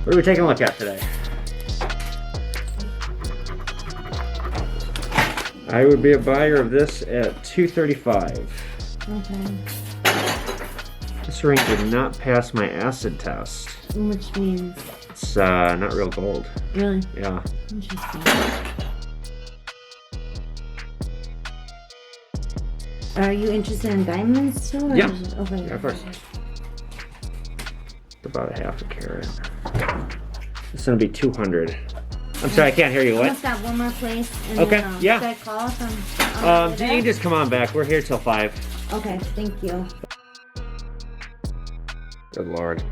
What are we taking a look at today? I would be a buyer of this at $235. Okay. This ring did not pass my acid test. Which means? It's not real gold. Really? Yeah. Interesting. Are you interested in diamonds still? Or Yeah. Okay. Yeah, of course. About a half a carat. It's gonna be 200. I'm sorry, I can't hear you. I What? must have one more place. And Okay, then, yeah. Should I call from? You can just come on back. We're here till 5. Okay, thank you. Good Lord.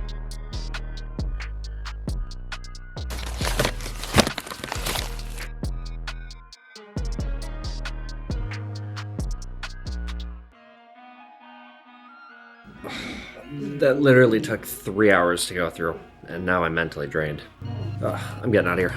That literally took 3 hours to go through, and now I'm mentally drained. Ugh, I'm getting out of here.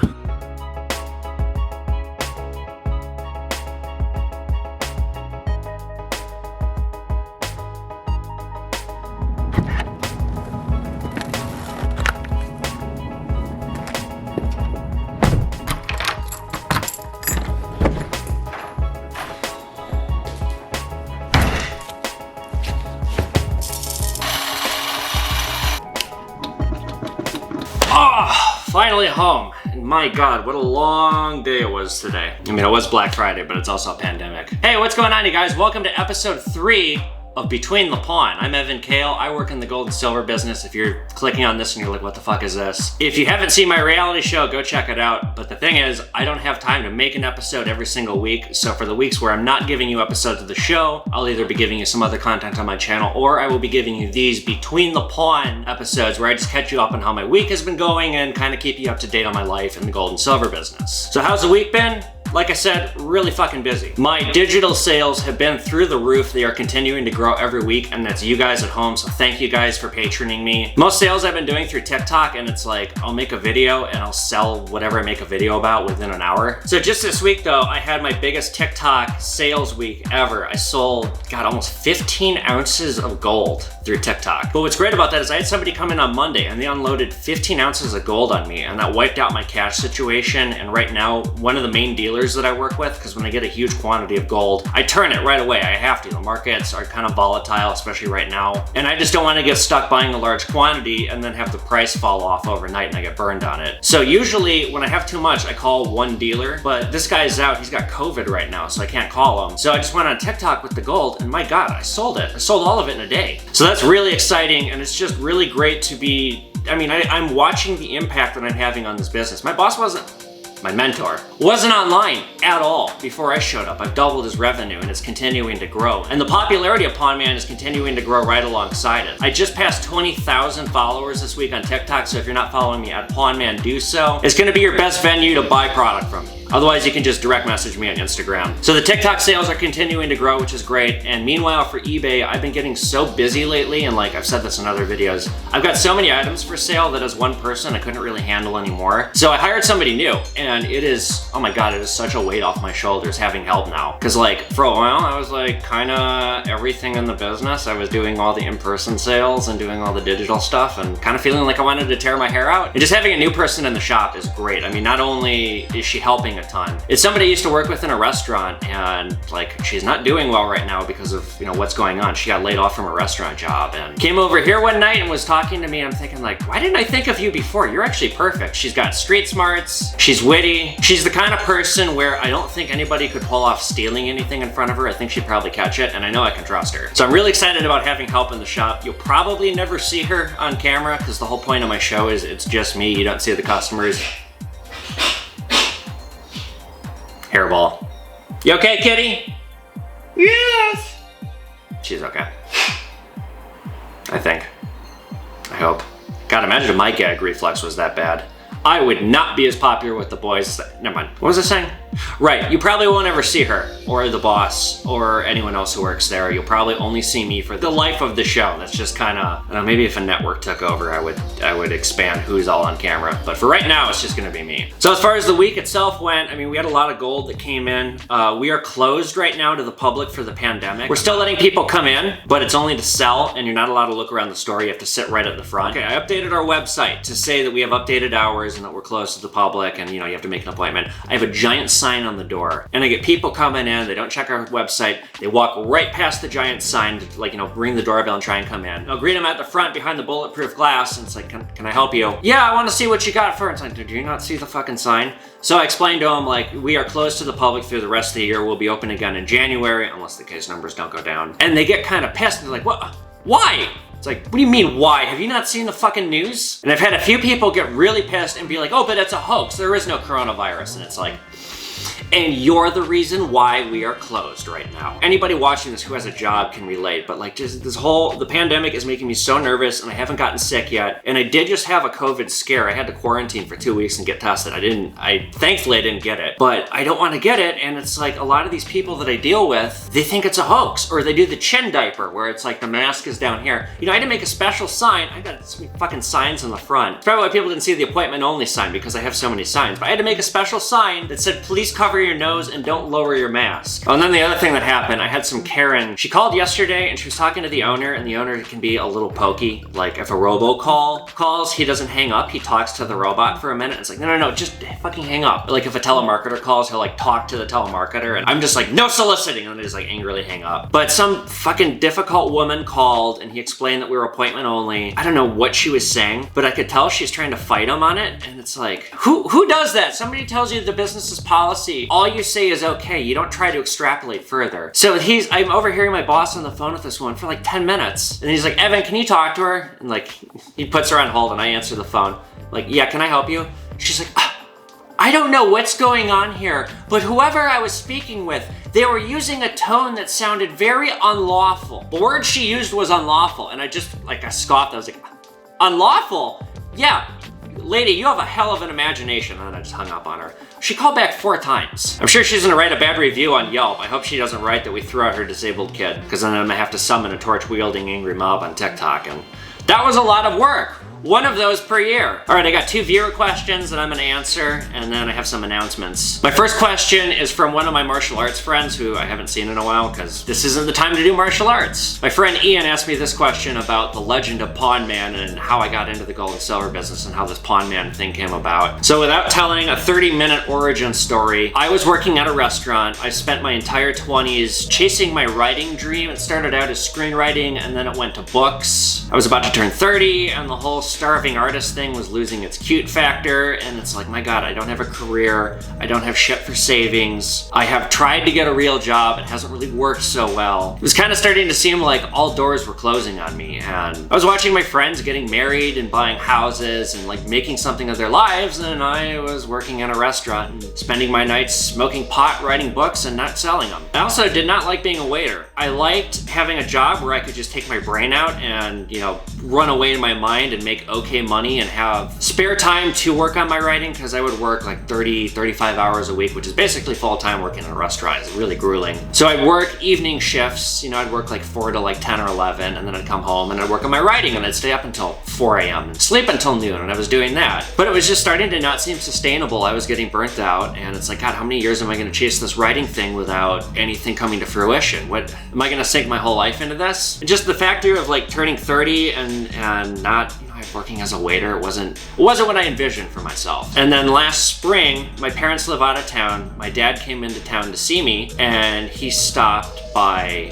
Finally home. And my God, what a long day it was today. I mean, it was Black Friday, but it's also a pandemic. Hey, what's going on, you guys? Welcome to episode 3 of Between the Pawn. I'm Evan Kale. I work in the gold and silver business. If you're clicking on this and you're like, what the fuck is this? If you haven't seen my reality show, go check it out. But the thing is, I don't have time to make an episode every single week. So for the weeks where I'm not giving you episodes of the show, I'll either be giving you some other content on my channel, or I will be giving you these Between the Pawn episodes where I just catch you up on how my week has been going and kind of keep you up to date on my life in the gold and silver business. So how's the week been? Like I said, really fucking busy. My digital sales have been through the roof. They are continuing to grow every week, and that's you guys at home, so thank you guys for patroning me. Most sales I've been doing through TikTok, and it's like, I'll make a video and I'll sell whatever I make a video about within an hour. So just this week though, I had my biggest TikTok sales week ever. I sold, God, almost 15 ounces of gold through TikTok. But what's great about that is I had somebody come in on Monday and they unloaded 15 ounces of gold on me, and that wiped out my cash situation. And right now, one of the main dealers that I work with, because when I get a huge quantity of gold, I turn it right away. I have to. The markets are kind of volatile, especially right now. And I just don't want to get stuck buying a large quantity and then have the price fall off overnight and I get burned on it. So usually when I have too much, I call one dealer, but this guy's out. He's got COVID right now, so I can't call him. So I just went on TikTok with the gold, and my God, I sold it. I sold all of it in a day. So that's really exciting, and it's just really great to be, I mean, I'm watching the impact that I'm having on this business. My boss my mentor wasn't online at all before I showed up. I've doubled his revenue and it's continuing to grow. And the popularity of Pawn Man is continuing to grow right alongside it. I just passed 20,000 followers this week on TikTok, so if you're not following me at Pawn Man, do so. It's gonna be your best venue to buy product from me. Otherwise, you can just direct message me on Instagram. So the TikTok sales are continuing to grow, which is great. And meanwhile, for eBay, I've been getting so busy lately, and like I've said this in other videos, I've got so many items for sale that as one person, I couldn't really handle anymore. So I hired somebody new, and it is, oh my God, it is such a weight off my shoulders having help now. Cause like for a while, I was like kinda everything in the business. I was doing all the in-person sales and doing all the digital stuff and kind of feeling like I wanted to tear my hair out. And just having a new person in the shop is great. I mean, not only is she helping a ton, it's somebody I used to work with in a restaurant, and like she's not doing well right now because of, you know, what's going on. She got laid off from a restaurant job and came over here one night and was talking to me. I'm thinking like, why didn't I think of you before? You're actually perfect. She's got street smarts. She's witty. She's the kind of person where I don't think anybody could pull off stealing anything in front of her. I think she'd probably catch it, and I know I can trust her. So I'm really excited about having help in the shop. You'll probably never see her on camera because the whole point of my show is it's just me. You don't see the customers. Hairball. You okay, kitty? Yes! She's okay. I think. I hope. God, imagine if my gag reflex was that bad. I would not be as popular with the boys. Never mind. What was I saying? Right, you probably won't ever see her, or the boss, or anyone else who works there. You'll probably only see me for the life of the show. That's just kind of, maybe if a network took over, I would expand who's all on camera. But for right now, it's just gonna be me. So as far as the week itself went, I mean, we had a lot of gold that came in. We are closed right now to the public for the pandemic. We're still letting people come in, but it's only to sell, and you're not allowed to look around the store. You have to sit right at the front. Okay, I updated our website to say that we have updated hours and that we're closed to the public, and you have to make an appointment. I have a giant sign on the door, and I get people coming in, they don't check our website, they walk right past the giant sign to ring the doorbell and try and come in. I'll greet them at the front behind the bulletproof glass, and it's like, can I help you? Yeah, I want to see what you got first. It's like, do you not see the fucking sign? So I explained to them, like, we are closed to the public through the rest of the year. We'll be open again in January, unless the case numbers don't go down. And they get kind of pissed, and they're like, what? Why? It's like, what do you mean, why? Have you not seen the fucking news? And I've had a few people get really pissed and be like, oh, but it's a hoax. There is no coronavirus. And it's like, and you're the reason why we are closed right now. Anybody watching this who has a job can relate, but like just the pandemic is making me so nervous, and I haven't gotten sick yet. And I did just have a COVID scare. I had to quarantine for 2 weeks and get tested. Thankfully I didn't get it, but I don't want to get it. And it's like a lot of these people that I deal with, they think it's a hoax, or they do the chin diaper where it's like the mask is down here. I had to make a special sign. I got so many fucking signs in the front. It's probably why people didn't see the appointment only sign, because I have so many signs. But I had to make a special sign that said, please cover your nose and don't lower your mask. Oh, and then the other thing that happened, I had some Karen. She called yesterday and she was talking to the owner, and the owner can be a little pokey. Like if a robocall calls, he doesn't hang up. He talks to the robot for a minute. It's like, no, just fucking hang up. Like if a telemarketer calls, he'll like talk to the telemarketer, and I'm just like, no soliciting, and then I just like angrily hang up. But some fucking difficult woman called, and he explained that we were appointment only. I don't know what she was saying, but I could tell she's trying to fight him on it. And it's like, who does that? Somebody tells you the business's policy. All you say is okay. You don't try to extrapolate further. So I'm overhearing my boss on the phone with this one for like 10 minutes. And he's like, Evan, can you talk to her? And like, he puts her on hold, and I answer the phone. Like, yeah, can I help you? She's like, I don't know what's going on here, but whoever I was speaking with, they were using a tone that sounded very unlawful. The word she used was unlawful, and I scoffed. I was like, unlawful? Yeah, lady, you have a hell of an imagination. And then I just hung up on her. She called back 4 times. I'm sure she's gonna write a bad review on Yelp. I hope she doesn't write that we threw out her disabled kid, because then I'm gonna have to summon a torch-wielding angry mob on TikTok, and that was a lot of work. One of those per year. All right, I got 2 viewer questions that I'm gonna answer, and then I have some announcements. My first question is from one of my martial arts friends who I haven't seen in a while, because this isn't the time to do martial arts. My friend Ian asked me this question about the legend of Pawn Man and how I got into the gold and silver business and how this Pawn Man thing came about. So without telling a 30-minute origin story, I was working at a restaurant. I spent my entire 20s chasing my writing dream. It started out as screenwriting, and then it went to books. I was about to turn 30, and the whole starving artist thing was losing its cute factor, and it's like, my God, I don't have a career. I don't have shit for savings. I have tried to get a real job. It hasn't really worked so well. It was kind of starting to seem like all doors were closing on me, and I was watching my friends getting married and buying houses and like making something of their lives, and I was working in a restaurant and spending my nights smoking pot, writing books, and not selling them. I also did not like being a waiter. I liked having a job where I could just take my brain out and, run away in my mind and make okay money and have spare time to work on my writing, because I would work like 30, 35 hours a week, which is basically full-time working in a restaurant. It's really grueling. So I'd work evening shifts, I'd work like 4 to like 10 or 11, and then I'd come home and I'd work on my writing, and I'd stay up until 4 a.m. and sleep until noon, and I was doing that. But it was just starting to not seem sustainable. I was getting burnt out, and it's like, God, how many years am I gonna chase this writing thing without anything coming to fruition? What, am I gonna sink my whole life into this? Just the factor of like turning 30 and not, working as a waiter, it wasn't what I envisioned for myself. And then last spring, my parents live out of town. My dad came into town to see me, and he stopped by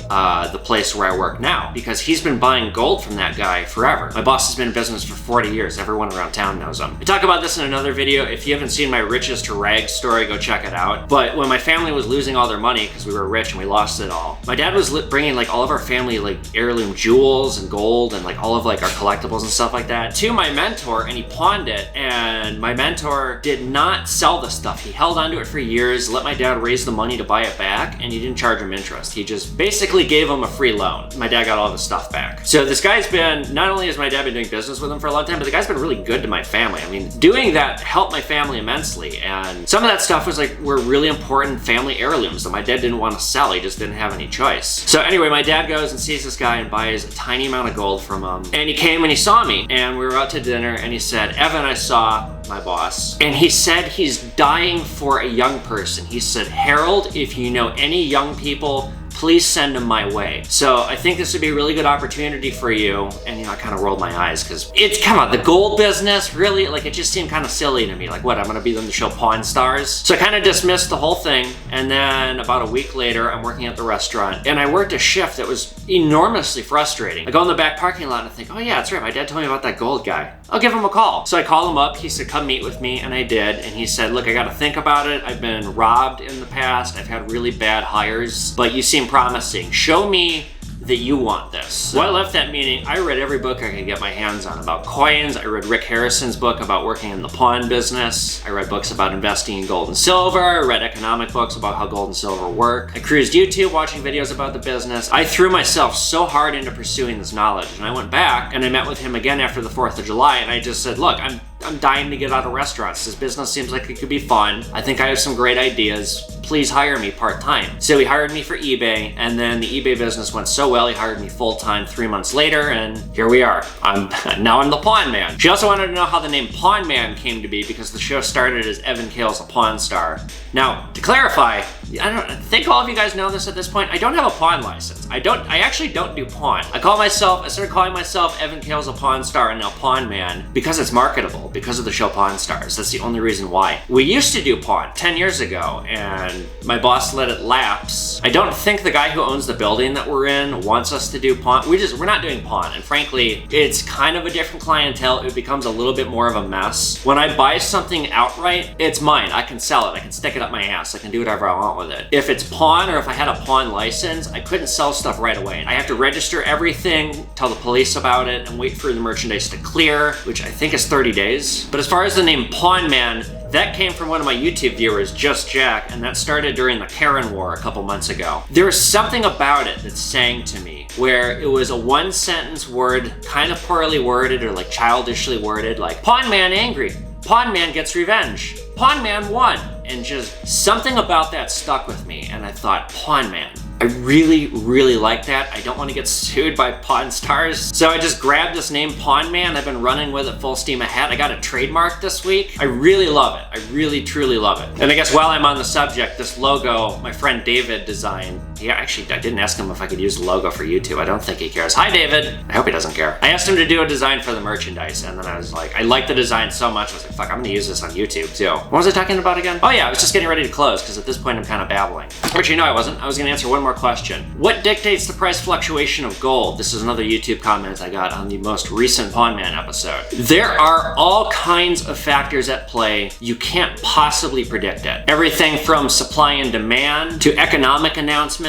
the place where I work now, because he's been buying gold from that guy forever. My boss has been in business for 40 years. Everyone around town knows him. I talk about this in another video. If you haven't seen my riches to rags story, go check it out. But when my family was losing all their money because we were rich and we lost it all, my dad was bringing like all of our family like heirloom jewels and gold and like all of like our collectibles and stuff like that. that to my mentor and he pawned it, and my mentor did not sell the stuff. He held onto it for years, let my dad raise the money to buy it back, and he didn't charge him interest. He just basically gave him a free loan. My dad got all the stuff back. So this guy's been, not only has my dad been doing business with him for a long time, but the guy's been really good to my family. I mean, doing that helped my family immensely, and some of that stuff was like, were really important family heirlooms that my dad didn't want to sell. He just didn't have any choice. So anyway, my dad goes and sees this guy and buys a tiny amount of gold from him, and he came and he saw me, and we were out to dinner, and he said, Evan, I saw my boss, and he said he's dying for a young person. He said, Harold, if you know any young people, please send them my way. So I think this would be a really good opportunity for you. And I kind of rolled my eyes because it's, come on, the gold business, really? Like, it just seemed kind of silly to me. Like, what, I'm gonna be on the show Pawn Stars? So I kind of dismissed the whole thing. And then about a week later, I'm working at the restaurant, and I worked a shift that was enormously frustrating. I go in the back parking lot and I think, oh yeah, that's right, my dad told me about that gold guy. I'll give him a call. So I call him up, he said, come meet with me, and I did. And he said, look, I gotta think about it. I've been robbed in the past. I've had really bad hires, but you seem promising. Show me that you want this. So I left that meeting, I read every book I could get my hands on about coins. I read Rick Harrison's book about working in the pawn business. I read books about investing in gold and silver. I read economic books about how gold and silver work. I cruised YouTube watching videos about the business. I threw myself so hard into pursuing this knowledge, and I went back and I met with him again after the 4th of July, and I just said, look, I'm dying to get out of restaurants. This business seems like it could be fun. I think I have some great ideas. Please hire me part-time. So he hired me for eBay, and then the eBay business went so well, he hired me full-time 3 months later, and here we are. Now I'm the Pawn Man. She also wanted to know how the name Pawn Man came to be, because the show started as Evan Kale's a Pawn Star. Now, to clarify, I think all of you guys know this at this point, I don't have a pawn license. I actually don't do pawn. I started calling myself Evan Kale's a Pawn Star and now Pawn Man because it's marketable, because of the show Pawn Stars. That's the only reason why. We used to do pawn 10 years ago, and my boss let it lapse. I don't think the guy who owns the building that we're in wants us to do pawn. We're not doing pawn, and frankly, it's kind of a different clientele. It becomes a little bit more of a mess. When I buy something outright, it's mine. I can sell it. I can stick it up my ass. I can do whatever I want with it. If it's pawn, or if I had a pawn license, I couldn't sell stuff right away. I have to register everything, tell the police about it, and wait for the merchandise to clear, which I think is 30 days. But as far as the name Pawn Man, that came from one of my YouTube viewers, Just Jack, and that started during the Karen War a couple months ago. There was something about it that sang to me, where it was a one-sentence word, kind of poorly worded or like childishly worded, like, Pawn Man angry, Pawn Man gets revenge, Pawn Man won. And just something about that stuck with me, and I thought, Pawn Man. I really, really like that. I don't want to get sued by Pawn Stars. So I just grabbed this name, Pawn Man. I've been running with it full steam ahead. I got a trademark this week. I really love it. I really, truly love it. And I guess while I'm on the subject, this logo, my friend David designed. I didn't ask him if I could use the logo for YouTube. I don't think he cares. Hi, David. I hope he doesn't care. I asked him to do a design for the merchandise, and then I was like, I liked the design so much, I was like, fuck, I'm gonna use this on YouTube too. What was I talking about again? Oh yeah, I was just getting ready to close, because at this point I'm kind of babbling. Actually, no, I wasn't. I was gonna answer one more question. What dictates the price fluctuation of gold? This is another YouTube comment I got on the most recent Pawn Man episode. There are all kinds of factors at play. You can't possibly predict it. Everything from supply and demand, to economic announcements,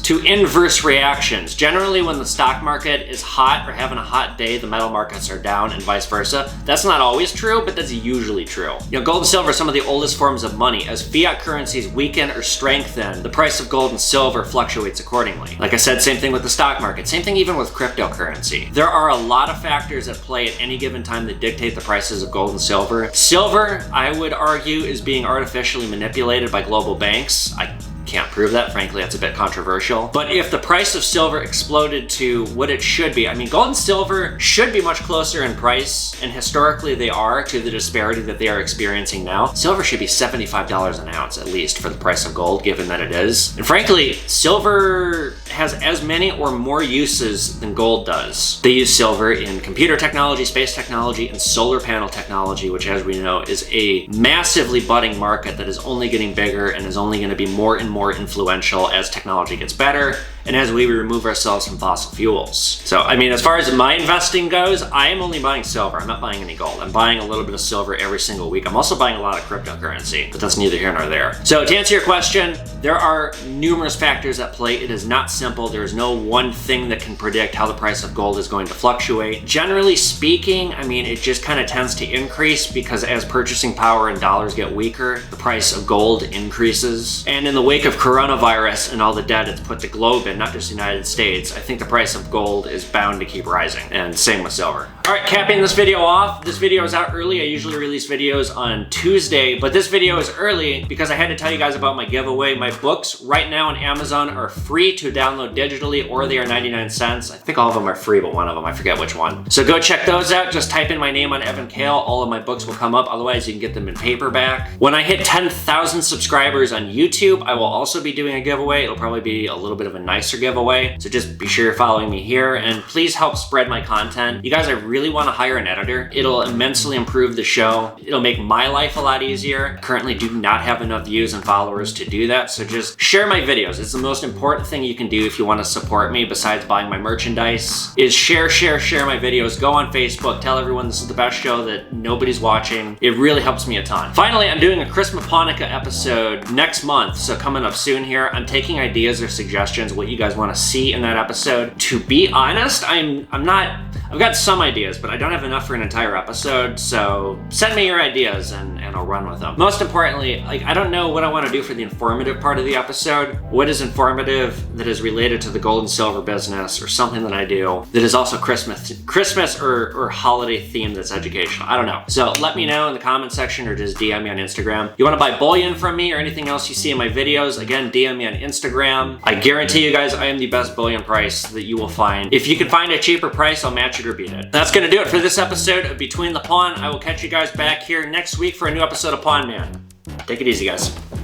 to inverse reactions. Generally, when the stock market is hot or having a hot day, the metal markets are down, and vice versa. That's not always true, but that's usually true. Gold and silver are some of the oldest forms of money. As fiat currencies weaken or strengthen, the price of gold and silver fluctuates accordingly. Like I said, same thing with the stock market. Same thing even with cryptocurrency. There are a lot of factors at play at any given time that dictate the prices of gold and silver. Silver, I would argue, is being artificially manipulated by global banks. I can't prove that. Frankly, that's a bit controversial. But if the price of silver exploded to what it should be, I mean, gold and silver should be much closer in price, and historically they are, to the disparity that they are experiencing now. Silver should be $75 an ounce at least for the price of gold, given that it is. And frankly, silver has as many or more uses than gold does. They use silver in computer technology, space technology, and solar panel technology, which, as we know, is a massively budding market that is only getting bigger and is only going to be more and more influential as technology gets better, and as we remove ourselves from fossil fuels. So, I mean, as far as my investing goes, I am only buying silver. I'm not buying any gold. I'm buying a little bit of silver every single week. I'm also buying a lot of cryptocurrency, but that's neither here nor there. So to answer your question, there are numerous factors at play. It is not simple. There's no one thing that can predict how the price of gold is going to fluctuate. Generally speaking, I mean, it just kind of tends to increase because as purchasing power and dollars get weaker, the price of gold increases. And in the wake of coronavirus and all the debt it's put the globe in, not just the United States, I think the price of gold is bound to keep rising, and same with silver. All right, capping this video off. This video is out early. I usually release videos on Tuesday, but this video is early because I had to tell you guys about my giveaway. My books right now on Amazon are free to download digitally, or they are 99 cents. I think all of them are free, but one of them, I forget which one. So go check those out. Just type in my name on Evan Kale. All of my books will come up. Otherwise, you can get them in paperback. When I hit 10,000 subscribers on YouTube, I will also be doing a giveaway. It'll probably be a little bit of a nicer giveaway. So just be sure you're following me here, and please help spread my content. You guys, I really want to hire an editor. It'll immensely improve the show. It'll make my life a lot easier. I currently do not have enough views and followers to do that, so just share my videos. It's the most important thing you can do if you want to support me besides buying my merchandise, is share my videos. Go on Facebook, tell everyone this is the best show that nobody's watching. It really helps me a ton. Finally, I'm doing a Christmas-Hanukkah episode next month, so coming up soon here. I'm taking ideas or suggestions, what you guys want to see in that episode. To be honest, I've got some ideas, but I don't have enough for an entire episode, so send me your ideas and I'll run with them. Most importantly, like, I don't know what I want to do for the informative part of the episode. What is informative that is related to the gold and silver business, or something that I do that is also Christmas or holiday themed that's educational. I don't know. So let me know in the comment section or just DM me on Instagram. You want to buy bullion from me or anything else you see in my videos, again, DM me on Instagram. I guarantee you guys I am the best bullion price that you will find. If you can find a cheaper price, I'll match it or beat it. That's gonna do it for this episode of Between the Pawn. I will catch you guys back here next week for a new episode of Pawn Man. Take it easy, guys.